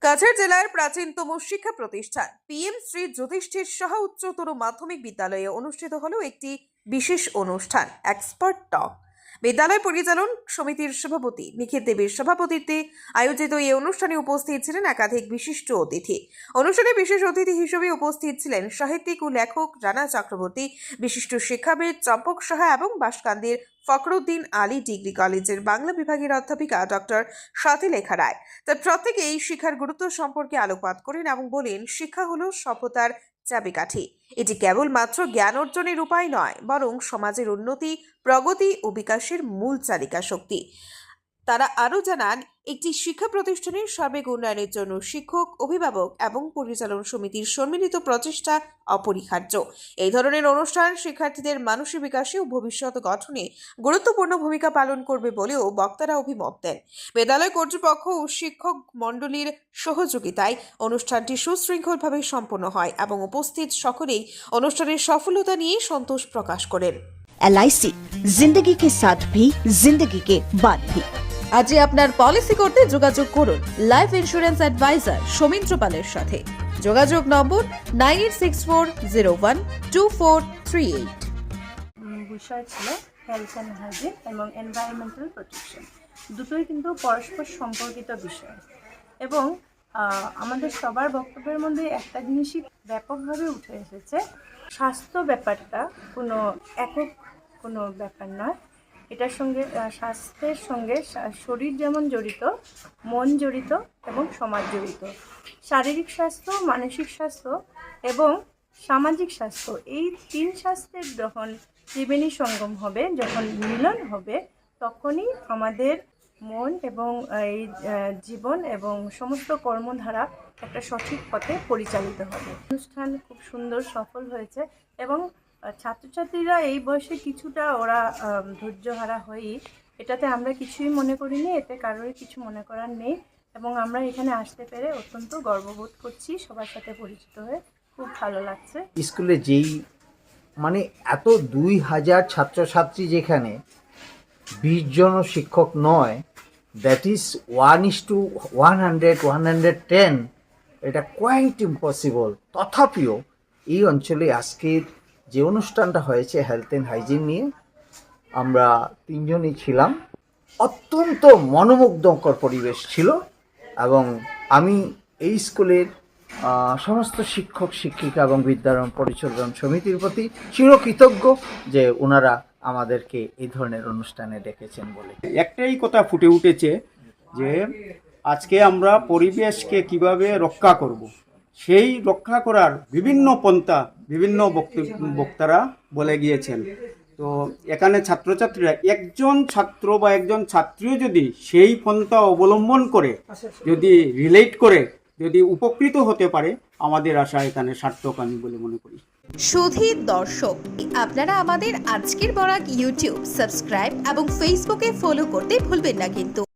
কাছাড় জেলার প্রাচীনতম শিক্ষা প্রতিষ্ঠান PM শ্রী যুধিষ্ঠির সাহা উচ্চতর মাধ্যমিক বিদ্যালয়ে অনুষ্ঠিত হলো একটি বিশেষ অনুষ্ঠান এক্সপার্ট টক। বিদ্যালয় পরিচালন সমিতির সভাপতি নিখিল দেবের সভাপতিত্বে আয়োজিত এই অনুষ্ঠানে উপস্থিত ছিলেন একাধিক বিশিষ্ট অতিথি। অনুষ্ঠানে বিশেষ অতিথি হিসেবে উপস্থিত ছিলেন সাহিত্যিক ও লেখক রানা চক্রবর্তী, বিশিষ্ট শিক্ষাবিদ চম্পক সাহা এবং বাঁশকান্দির ফখরুদ্দিন আলী ডিগ্রি কলেজের বাংলা বিভাগের অধ্যাপিকা ডক্টর স্বাতিলেখা রায়। তার প্রত্যেকে এই শিক্ষার গুরুত্ব সম্পর্কে আলোকপাত করেন এবং বলেন, শিক্ষা হলো সভ্যতার চাবিকাঠি। এটি কেবলমাত্র জ্ঞান অর্জনের উপায় নয়, বরং সমাজের উন্নতি, প্রগতি ও বিকাশের মূল চালিকা শক্তি। তারা আরও জানান, একটি শিক্ষা প্রতিষ্ঠানের সার্বিক উন্নয়নের জন্য শিক্ষক, অভিভাবক এবং পরিচালন সমিতির সম্মিলিত প্রচেষ্টা অপরিহার্য। এই ধরনের অনুষ্ঠান শিক্ষার্থীদের মানসিক বিকাশে ও ভবিষ্যৎ গঠনে গুরুত্বপূর্ণ ভূমিকা পালন করবে বলেও বক্তারা অভিমত দেন। বিদ্যালয় কর্তৃপক্ষ ও শিক্ষক মণ্ডলীর সহযোগিতায় অনুষ্ঠানটি সুশৃঙ্খলভাবে সম্পন্ন হয় এবং উপস্থিত সকলেই অনুষ্ঠানের সফলতা নিয়ে সন্তোষ প্রকাশ করেন। LIC जिंदगी के साथ भी जिंदगी के बाद भी। আজই আপনার পলিসি করতে যোগাযোগ করুন লাইফ ইন্স্যুরেন্স অ্যাডভাইজার সৌমিত্র পালের সাথে। যোগাযোগ নম্বর 9864012438। বিষয় ছিল হেলথ অ্যান্ড হাইজিন এবং এনভায়রনমেন্টাল প্রোটেকশন। দুটোই কিন্তু পরস্পর সম্পর্কিত বিষয় এবং আমাদের সবার বক্তব্যের মধ্যে একটা জিনিসই ব্যাপকভাবে উঠে এসেছে, স্বাস্থ্য ব্যাপারটা কোনো একক কোনো ব্যাপার নয়। এটার সঙ্গে স্বাস্থ্যের সঙ্গে শরীর যেমন জড়িত, মন জড়িত এবং সমাজ জড়িত। শারীরিক স্বাস্থ্য, মানসিক স্বাস্থ্য এবং সামাজিক স্বাস্থ্য, এই তিন স্বাস্থ্যের যখন ত্রিবেণী সঙ্গম হবে, যখন মিলন হবে, তখনই আমাদের মন এবং এই জীবন এবং সমস্ত কর্মধারা একটা সঠিক পথে পরিচালিত হবে। অনুষ্ঠান খুব সুন্দর সফল হয়েছে এবং ছাত্রছাত্রীরা এই বয়সে কিছুটা ওরা ধৈর্যহারা হয়েই, এটাতে আমরা কিছুই মনে করিনি, এতে কারোরই কিছু মনে করার নেই এবং আমরা এখানে আসতে পেরে অত্যন্ত গর্ববোধ করছি। সবার সাথে পরিচিত হয়ে খুব ভালো লাগছে। স্কুলে যেই মানে এত 2000 ছাত্রছাত্রী, যেখানে 20 জন শিক্ষক নয়, দ্যাট ইজ 1:110, এটা কোয়াইট ইম্পসিবল। তথাপিও এই অঞ্চলে আজকের যে অনুষ্ঠানটা হয়েছে হেলথ অ্যান্ড হাইজিন নিয়ে, আমরা 3 জনই ছিলাম। অত্যন্ত মনোমুগ্ধকর পরিবেশ ছিল এবং আমি এই স্কুলের সমস্ত শিক্ষক, শিক্ষিকা এবং বিদ্যালয় পরিচালন সমিতির প্রতি চিরকৃতজ্ঞ যে ওনারা আমাদেরকে এই ধরনের অনুষ্ঠানে ডেকেছেন বলে। একটাই কথা ফুটে উঠেছে যে আজকে আমরা পরিবেশকে কিভাবে রক্ষা করব, সেই রক্ষা করার বিভিন্ন পন্থা বিভিন্ন বক্তারা বলে গিয়েছেন। তো এখানে ছাত্রছাত্রীরা, একজন ছাত্র বা একজন ছাত্রীও যদি সেই পন্থা অবলম্বন করে, যদি রিলেট করে, যদি উপকৃত হতে পারে, আমাদের আশা এখানে সার্থক আমি বলে মনে করি। সুধী দর্শক, আপনারা আমাদের আজকের বরাক ইউটিউব সাবস্ক্রাইব এবং ফেসবুকে ফলো করতে ভুলবেন না কিন্তু।